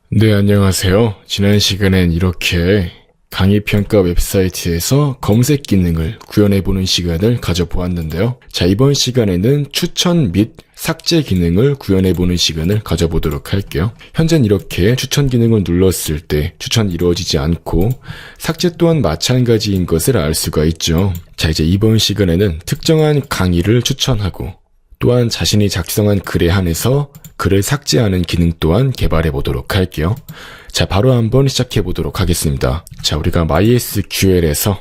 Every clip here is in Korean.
네, 안녕하세요. 지난 시간엔 이렇게 강의평가 웹사이트에서 검색 기능을 구현해보는 시간을 가져보았는데요. 자, 이번 시간에는 추천 및 삭제 기능을 구현해보는 시간을 가져보도록 할게요. 현재는 이렇게 추천 기능을 눌렀을 때 추천이 이루어지지 않고 삭제 또한 마찬가지인 것을 알 수가 있죠. 자, 이제 이번 시간에는 특정한 강의를 추천하고 또한 자신이 작성한 글에 한해서 글을 삭제하는 기능 또한 개발해 보도록 할게요. 자, 바로 한번 시작해 보도록 하겠습니다. 자, 우리가 MySQL에서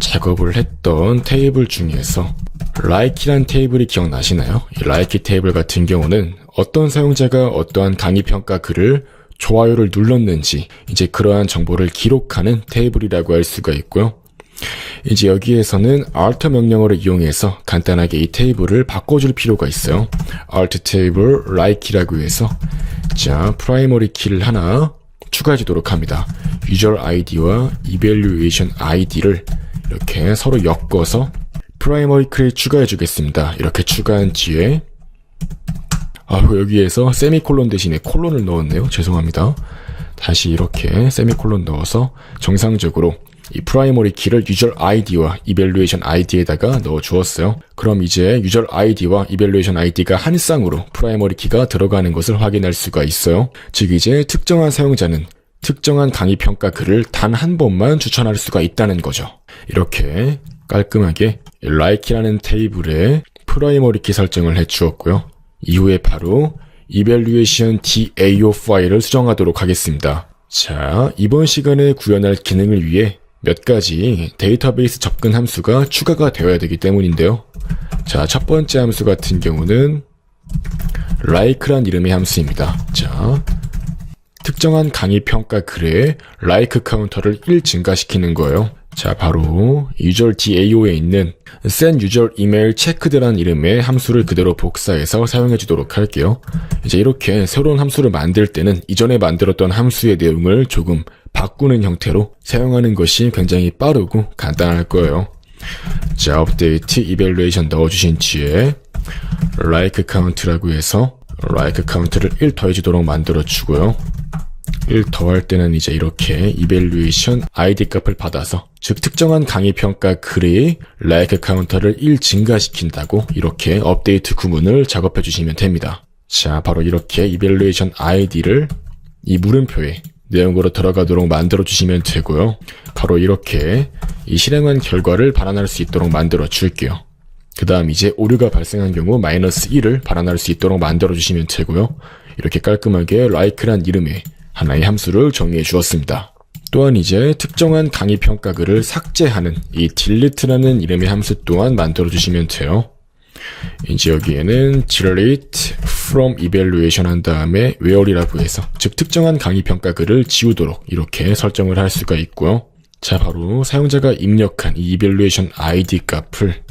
작업을 했던 테이블 중에서 like이란 테이블이 기억나시나요? 이 like 테이블 같은 경우는 어떤 사용자가 어떠한 강의 평가 글을 좋아요를 눌렀는지 이제 그러한 정보를 기록하는 테이블이라고 할 수가 있고요. 이제 여기에서는 alt 명령어를 이용해서 간단하게 이 테이블을 바꿔줄 필요가 있어요. alt table like이라고 해서 primary 키를 하나 추가해 주도록 합니다. user id와 evaluation id를 이렇게 서로 엮어서 primary 키를 추가해 주겠습니다. 이렇게 추가한 뒤에 여기에서 세미콜론 대신에 콜론을 넣었네요. 죄송합니다. 다시 이렇게 세미콜론 넣어서 정상적으로 이 프라이머리 키를 user id와 evaluation id에다가 넣어 주었어요. 그럼 이제 user id와 evaluation id가 한 쌍으로 프라이머리 키가 들어가는 것을 확인할 수가 있어요. 즉 이제 특정한 사용자는 특정한 강의 평가 글을 단 한 번만 추천할 수가 있다는 거죠. 이렇게 깔끔하게 like이라는 테이블에 프라이머리 키 설정을 해 주었고요. 이후에 바로 evaluation DAO 파일을 수정하도록 하겠습니다. 자, 이번 시간에 구현할 기능을 위해 몇 가지 데이터베이스 접근 함수가 추가가 되어야 되기 때문인데요. 자, 첫 번째 함수 같은 경우는 like란 이름의 함수입니다. 자, 특정한 강의 평가 글에 like 카운터를 1 증가시키는 거예요. 자, 바로 user DAO에 있는 send user email checked라는 이름의 함수를 그대로 복사해서 사용해 주도록 할게요. 이제 이렇게 새로운 함수를 만들 때는 이전에 만들었던 함수의 내용을 조금 바꾸는 형태로 사용하는 것이 굉장히 빠르고 간단할 거예요. 자, update evaluation 넣어주신 뒤에 like count라고 해서 like count를 1 더해주도록 만들어주고요. 1 더할 때는 이제 이렇게 evaluation id 값을 받아서 즉 특정한 강의 평가 글의 like 카운터를 1 증가시킨다고 이렇게 업데이트 구문을 작업해 주시면 됩니다. 자, 바로 이렇게 evaluation id를 이 물음표에 내용으로 들어가도록 만들어 주시면 되고요. 바로 이렇게 이 실행한 결과를 반환할 수 있도록 만들어 줄게요. 그 다음 이제 오류가 발생한 경우 -1을 반환할 수 있도록 만들어 주시면 되고요. 이렇게 깔끔하게 like란 이름의 하나의 함수를 정의해 주었습니다. 또한 이제 특정한 강의 평가 글을 삭제하는 이 delete라는 이름의 함수 또한 만들어 주시면 돼요. 이제 여기에는 delete from evaluation 한 다음에 where이라고 해서 즉 특정한 강의 평가 글을 지우도록 이렇게 설정을 할 수가 있고요. 자, 바로 사용자가 입력한 이 evaluation id 값을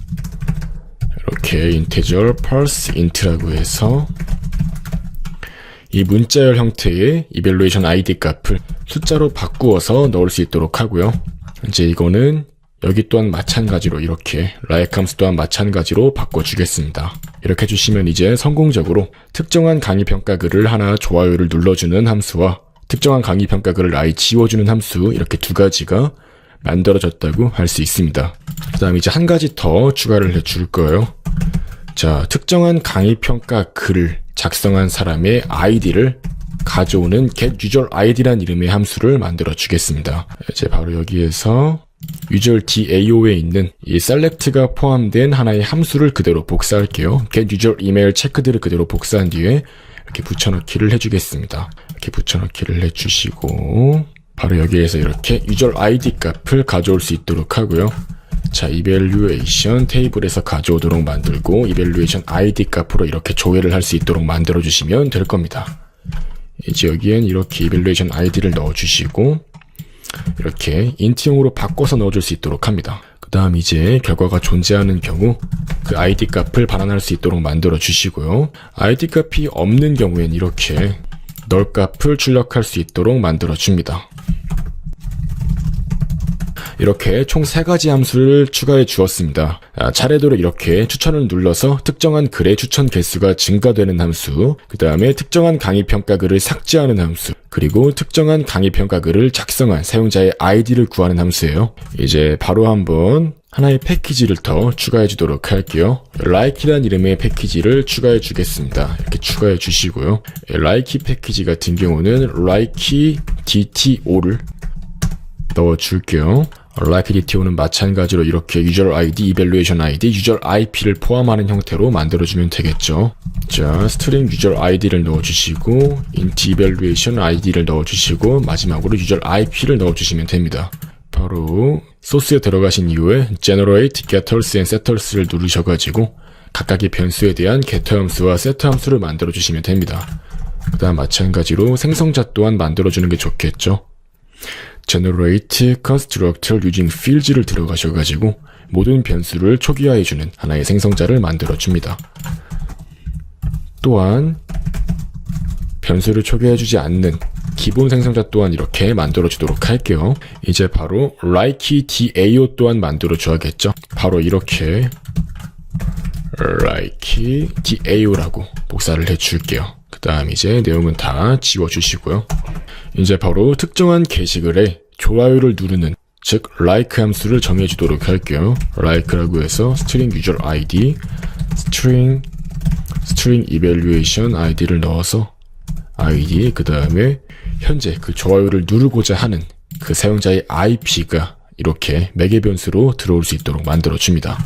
이렇게 integer parse int라고 해서 이 문자열 형태의 evaluation id 값을 숫자로 바꾸어서 넣을 수 있도록 하고요. 이제 이거는 여기 또한 마찬가지로 이렇게 like 함수 또한 마찬가지로 바꿔주겠습니다. 이렇게 해주시면 이제 성공적으로 특정한 강의 평가 글을 하나 좋아요를 눌러주는 함수와 특정한 강의 평가 글을 아예 지워주는 함수 이렇게 두 가지가 만들어졌다고 할 수 있습니다. 그 다음 이제 한 가지 더 추가를 해줄 거예요. 자, 특정한 강의 평가 글을 작성한 사람의 아이디를 가져오는 getUserID라는 이름의 함수를 만들어 주겠습니다. 이제 바로 여기에서 user DAO에 있는 이 select가 포함된 하나의 함수를 그대로 복사할게요. getUserEmailChecked를 그대로 복사한 뒤에 이렇게 붙여넣기를 해주겠습니다. 이렇게 붙여넣기를 해주시고 바로 여기에서 이렇게 userID 값을 가져올 수 있도록 하고요. 자, evaluation 테이블에서 가져오도록 만들고 evaluation id 값으로 이렇게 조회를 할 수 있도록 만들어 주시면 될 겁니다. 이제 여기엔 이렇게 evaluation id를 넣어 주시고 이렇게 int용으로 바꿔서 넣어줄 수 있도록 합니다. 그 다음 이제 결과가 존재하는 경우 그 id 값을 반환할 수 있도록 만들어 주시고요. id 값이 없는 경우엔 이렇게 null 값을 출력할 수 있도록 만들어 줍니다. 이렇게 총 3가지 함수를 추가해 주었습니다. 차례대로 이렇게 추천을 눌러서 특정한 글의 추천 개수가 증가되는 함수, 그 다음에 특정한 강의평가 글을 삭제하는 함수, 그리고 특정한 강의평가 글을 작성한 사용자의 아이디를 구하는 함수예요. 이제 바로 한번 하나의 패키지를 더 추가해 주도록 할게요. like이라는 이름의 패키지를 추가해 주겠습니다. 이렇게 추가해 주시고요. like 패키지 같은 경우는 like DTO를 넣어 줄게요. like DTO는 마찬가지로 이렇게 user ID, evaluation ID, user IP를 포함하는 형태로 만들어주면 되겠죠. 자, string user ID를 넣어주시고 int evaluation ID를 넣어주시고 마지막으로 user IP를 넣어주시면 됩니다. 바로 소스에 들어가신 이후에 generate getters and setters를 누르셔가지고 각각의 변수에 대한 getter 함수와 set 함수를 만들어주시면 됩니다. 그 다음 마찬가지로 생성자 또한 만들어주는 게 좋겠죠. generate constructor using fields를 들어가셔가지고 모든 변수를 초기화해주는 하나의 생성자를 만들어줍니다. 또한 변수를 초기화해주지 않는 기본 생성자 또한 이렇게 만들어주도록 할게요. 이제 바로 like DAO 또한 만들어줘야겠죠. 바로 이렇게 like DAO라고 복사를 해줄게요. 그 다음 이제 내용은 다 지워주시고요. 이제 바로 특정한 게시글에 좋아요를 누르는, 즉 like 함수를 정해주도록 할게요. like라고 해서 string user ID, string evaluation ID를 넣어서 ID, 그 다음에 현재 그 좋아요를 누르고자 하는 그 사용자의 IP가 이렇게 매개 변수로 들어올 수 있도록 만들어줍니다.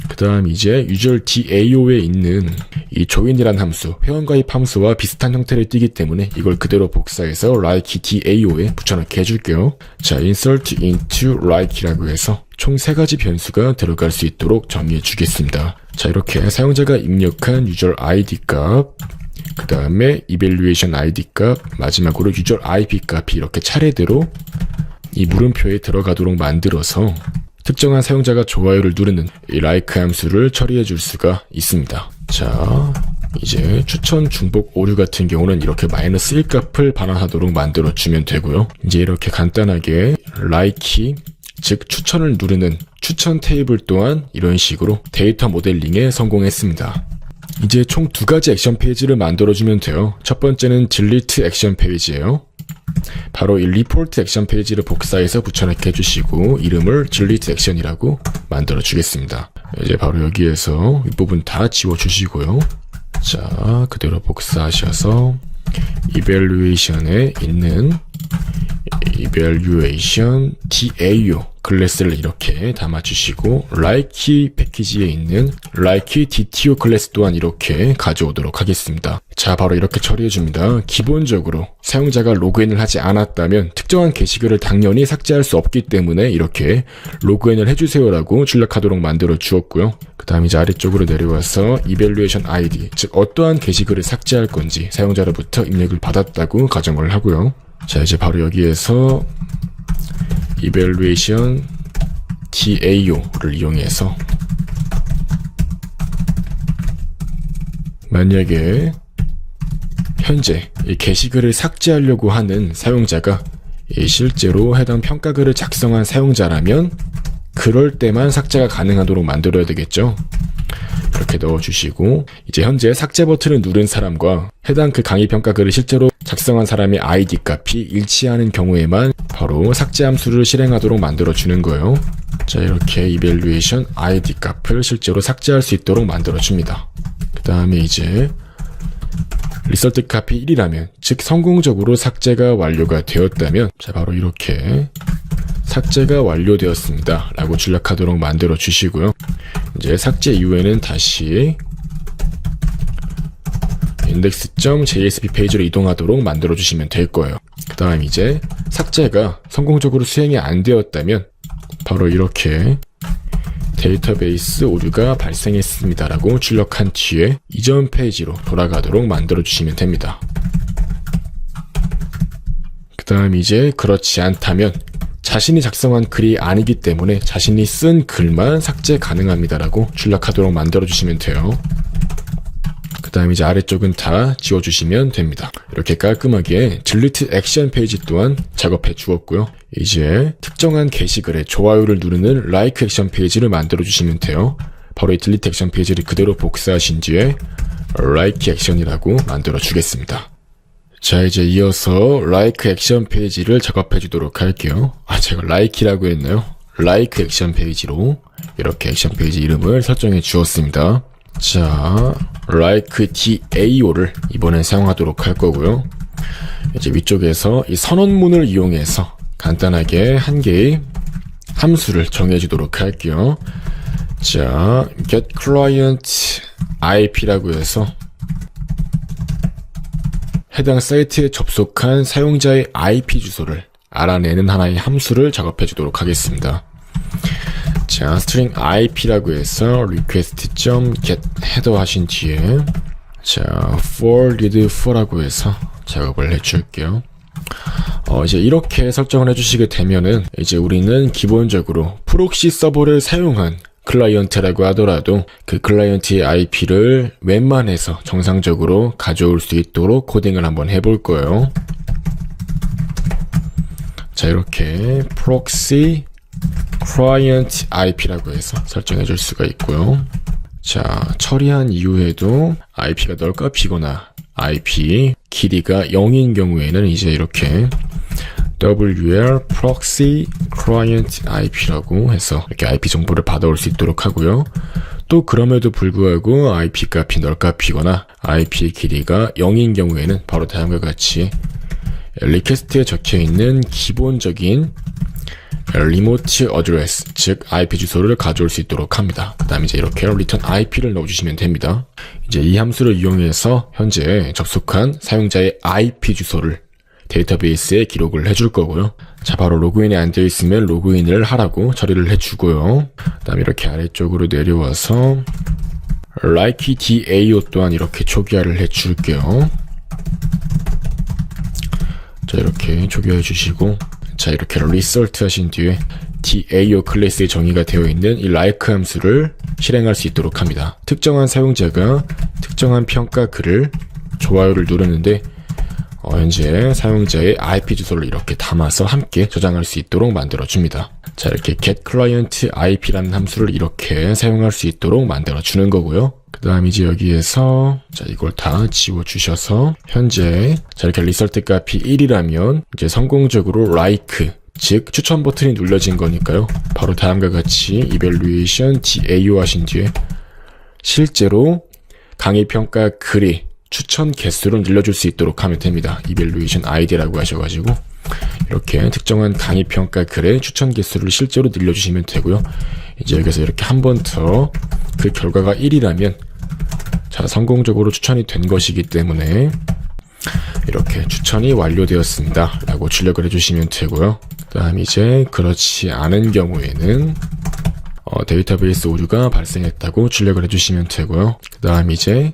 그 다음 이제 user DAO에 있는 이 join이란 함수, 회원가입 함수와 비슷한 형태를 띠기 때문에 이걸 그대로 복사해서 like DAO에 붙여넣기 해줄게요. 자, insert into like이라고 해서 총 3가지 변수가 들어갈 수 있도록 정의해 주겠습니다. 자, 이렇게 사용자가 입력한 user ID 값, 그 다음에 evaluation ID 값, 마지막으로 user IP 값이 이렇게 차례대로 이 물음표에 들어가도록 만들어서 특정한 사용자가 좋아요를 누르는 이 like 함수를 처리해 줄 수가 있습니다. 자, 이제 추천 중복 오류 같은 경우는 이렇게 -1 값을 반환하도록 만들어 주면 되고요. 이제 이렇게 간단하게 like, 즉 추천을 누르는 추천 테이블 또한 이런 식으로 데이터 모델링에 성공했습니다. 이제 총 2가지 액션 페이지를 만들어주면 돼요. 첫 번째는 delete 액션 페이지예요. 바로 이 report 액션 페이지를 복사해서 붙여넣기 해주시고 이름을 delete 액션이라고 만들어 주겠습니다. 이제 바로 여기에서 이 부분 다 지워주시고요. 자, 그대로 복사하셔서 evaluation에 있는 evaluation DAO 클래스를 이렇게 담아주시고 like 패키지에 있는 like DTO 클래스 또한 이렇게 가져오도록 하겠습니다. 자, 바로 이렇게 처리해줍니다. 기본적으로 사용자가 로그인을 하지 않았다면 특정한 게시글을 당연히 삭제할 수 없기 때문에 이렇게 로그인을 해주세요라고 출력하도록 만들어 주었고요. 그 다음 이제 아래쪽으로 내려와서 evaluation ID, 즉 어떠한 게시글을 삭제할 건지 사용자로부터 입력을 받았다고 가정을 하고요. 자, 이제 바로 여기에서 evaluation DAO를 이용해서 만약에 현재 이 게시글을 삭제하려고 하는 사용자가 실제로 해당 평가글을 작성한 사용자라면 그럴 때만 삭제가 가능하도록 만들어야 되겠죠. 이렇게 넣어주시고 이제 현재 삭제 버튼을 누른 사람과 해당 그 강의 평가글을 실제로 작성한 사람의 ID 값이 일치하는 경우에만 바로 삭제 함수를 실행하도록 만들어주는 거예요. 자, 이렇게 evaluation ID 값을 실제로 삭제할 수 있도록 만들어줍니다. 그 다음에 이제 result 값이 1이라면, 즉 성공적으로 삭제가 완료가 되었다면, 자, 바로 이렇게 삭제가 완료되었습니다 라고 출력하도록 만들어 주시고요. 이제 삭제 이후에는 다시 index.jsp 페이지로 이동하도록 만들어 주시면 될 거예요. 그 다음 이제 삭제가 성공적으로 수행이 안 되었다면 바로 이렇게 데이터베이스 오류가 발생했습니다 라고 출력한 뒤에 이전 페이지로 돌아가도록 만들어 주시면 됩니다. 그 다음 이제 그렇지 않다면 자신이 작성한 글이 아니기 때문에 자신이 쓴 글만 삭제 가능합니다 라고 출력하도록 만들어 주시면 돼요. 그 다음에 이제 아래쪽은 다 지워주시면 됩니다. 이렇게 깔끔하게 딜리트 액션 페이지 또한 작업해 주었고요. 이제 특정한 게시글에 좋아요를 누르는 라이크 액션 페이지를 만들어 주시면 돼요. 바로 이 딜리트 액션 페이지를 그대로 복사하신 뒤에 라이크 액션이라고 만들어 주겠습니다. 자, 이제 이어서 라이크 액션 페이지를 작업해 주도록 할게요. 제가 라이키라고 했나요? 라이크 액션 페이지로 이렇게 액션 페이지 이름을 설정해 주었습니다. 자, like DAO를 이번엔 사용하도록 할 거고요. 이제 위쪽에서 이 선언문을 이용해서 간단하게 한 개의 함수를 정해 주도록 할게요. 자, get client IP라고 해서 해당 사이트에 접속한 사용자의 IP 주소를 알아내는 하나의 함수를 작업해 주도록 하겠습니다. 자, string IP라고 해서 request.get header 하신 뒤에 자, for read for라고 해서 작업을 해줄게요. 이제 이렇게 설정을 해주시게 되면은 이제 우리는 기본적으로 프록시 서버를 사용한 클라이언트라고 하더라도 그 클라이언트의 IP를 웬만해서 정상적으로 가져올 수 있도록 코딩을 한번 해볼 거예요. 자, 이렇게 proxy client IP라고 해서 설정해 줄 수가 있고요. 자, 처리한 이후에도 IP가 넓까 비거나 IP 길이가 0인 경우에는 이제 이렇게 WR proxy client IP라고 해서 이렇게 IP 정보를 받아올 수 있도록 하고요. 또 그럼에도 불구하고 IP 값이 넓값이거나 IP의 길이가 0인 경우에는 바로 다음과 같이 리퀘스트에 적혀있는 기본적인 리모트 어드레스, 즉 IP 주소를 가져올 수 있도록 합니다. 그 다음에 이제 이렇게 return IP를 넣어주시면 됩니다. 이제 이 함수를 이용해서 현재 접속한 사용자의 IP 주소를 데이터베이스에 기록을 해줄 거고요. 자, 바로 로그인이 안 되어 있으면 로그인을 하라고 처리를 해주고요. 그 다음에 이렇게 아래쪽으로 내려와서 like DAO 또한 이렇게 초기화를 해줄게요. 자, 이렇게 초기화해 주시고 자, 이렇게 result 하신 뒤에 DAO 클래스에 정의가 되어 있는 이 like 함수를 실행할 수 있도록 합니다. 특정한 사용자가 특정한 평가 글을 좋아요를 누르는데 현재 사용자의 IP 주소를 이렇게 담아서 함께 저장할 수 있도록 만들어줍니다. 자, 이렇게 get client IP라는 함수를 이렇게 사용할 수 있도록 만들어주는 거고요. 그 다음 이제 여기에서 자, 이걸 다 지워주셔서 현재 자, 이렇게 result 값이 1이라면 이제 성공적으로 like 즉 추천 버튼이 눌러진 거니까요. 바로 다음과 같이 evaluation DAO 하신 뒤에 실제로 강의 평가 글이 추천 개수를 늘려줄 수 있도록 하면 됩니다. evaluation ID라고 하셔가지고 이렇게 특정한 강의 평가 글의 추천 개수를 실제로 늘려주시면 되고요. 이제 여기서 이렇게 한 번 더 그 결과가 1이라면 자, 성공적으로 추천이 된 것이기 때문에 이렇게 추천이 완료되었습니다 라고 출력을 해주시면 되고요. 그 다음 이제 그렇지 않은 경우에는 데이터베이스 오류가 발생했다고 출력을 해주시면 되고요. 그 다음 이제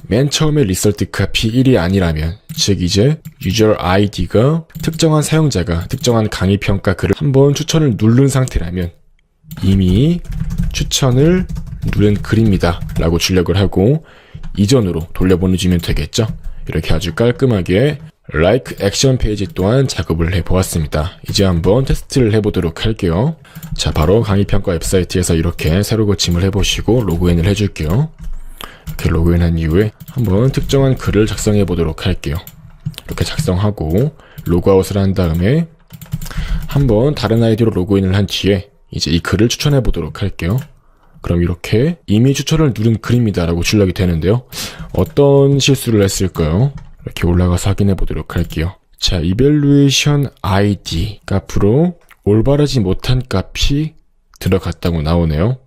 맨 처음에 리설트 값이 1이 아니라면 즉 이제 유저 아이디가 특정한 사용자가 특정한 강의 평가 글을 한번 추천을 누른 상태라면 이미 추천을 누른 글입니다 라고 출력을 하고 이전으로 돌려보내주면 되겠죠. 이렇게 아주 깔끔하게 like 액션 페이지 또한 작업을 해보았습니다. 이제 한번 테스트를 해보도록 할게요. 자, 바로 강의평가 웹사이트에서 이렇게 새로 고침을 해보시고 로그인을 해줄게요. 이렇게 로그인한 이후에 한번 특정한 글을 작성해 보도록 할게요. 이렇게 작성하고 로그아웃을 한 다음에 한번 다른 아이디로 로그인을 한 뒤에 이제 이 글을 추천해 보도록 할게요. 그럼 이렇게 이미 추천을 누른 글입니다 라고 출력이 되는데요. 어떤 실수를 했을까요? 이렇게 올라가서 확인해 보도록 할게요. 자, evaluation ID 값으로 올바르지 못한 값이 들어갔다고 나오네요.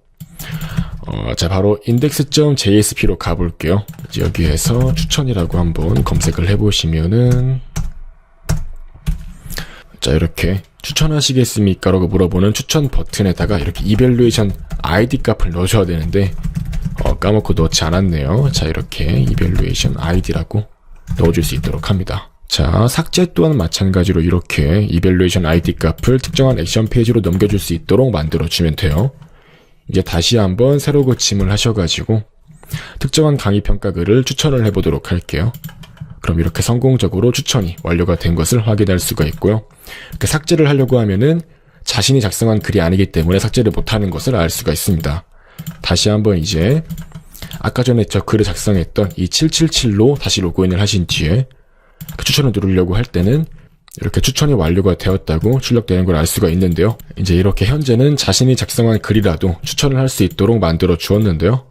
자, 바로 index.jsp로 가볼게요. 이제 여기에서 추천이라고 한번 검색을 해보시면은 자, 이렇게 추천하시겠습니까? 라고 물어보는 추천 버튼에다가 이렇게 evaluation ID 값을 넣어줘야 되는데 까먹고 넣지 않았네요. 자, 이렇게 evaluation ID라고 넣어줄 수 있도록 합니다. 자, 삭제 또한 마찬가지로 이렇게 evaluation ID 값을 특정한 액션 페이지로 넘겨줄 수 있도록 만들어주면 돼요. 이제 다시 한번 새로 고침을 하셔가지고 특정한 강의 평가 글을 추천을 해보도록 할게요. 그럼 이렇게 성공적으로 추천이 완료가 된 것을 확인할 수가 있고요. 이렇게 삭제를 하려고 하면은 자신이 작성한 글이 아니기 때문에 삭제를 못하는 것을 알 수가 있습니다. 다시 한번 이제 아까 전에 저 글을 작성했던 이 777로 다시 로그인을 하신 뒤에 추천을 누르려고 할 때는 이렇게 추천이 완료가 되었다고 출력되는 걸 알 수가 있는데요. 이제 이렇게 현재는 자신이 작성한 글이라도 추천을 할 수 있도록 만들어 주었는데요.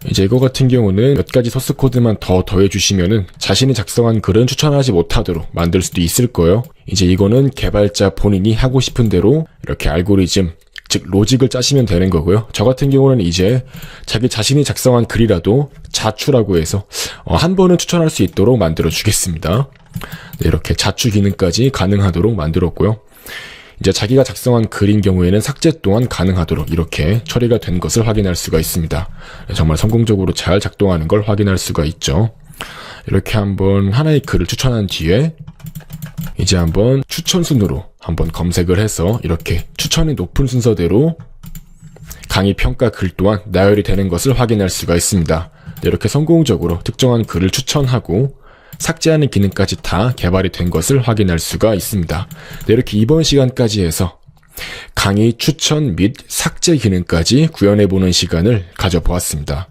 이제 이거 같은 경우는 몇 가지 소스 코드만 더 더해 주시면은 자신이 작성한 글은 추천하지 못하도록 만들 수도 있을 거예요. 이제 이거는 개발자 본인이 하고 싶은 대로 이렇게 알고리즘, 즉 로직을 짜시면 되는 거고요. 저 같은 경우는 이제 자기 자신이 작성한 글이라도 자추라고 해서 한 번은 추천할 수 있도록 만들어 주겠습니다. 네, 이렇게 자추 기능까지 가능하도록 만들었고요. 이제 자기가 작성한 글인 경우에는 삭제 또한 가능하도록 이렇게 처리가 된 것을 확인할 수가 있습니다. 정말 성공적으로 잘 작동하는 걸 확인할 수가 있죠. 이렇게 한번 하나의 글을 추천한 뒤에 이제 한번 추천 순으로 한번 검색을 해서 이렇게 추천이 높은 순서대로 강의 평가 글 또한 나열이 되는 것을 확인할 수가 있습니다. 이렇게 성공적으로 특정한 글을 추천하고 삭제하는 기능까지 다 개발이 된 것을 확인할 수가 있습니다. 네, 이렇게 이번 시간까지 해서 강의 추천 및 삭제 기능까지 구현해보는 시간을 가져보았습니다.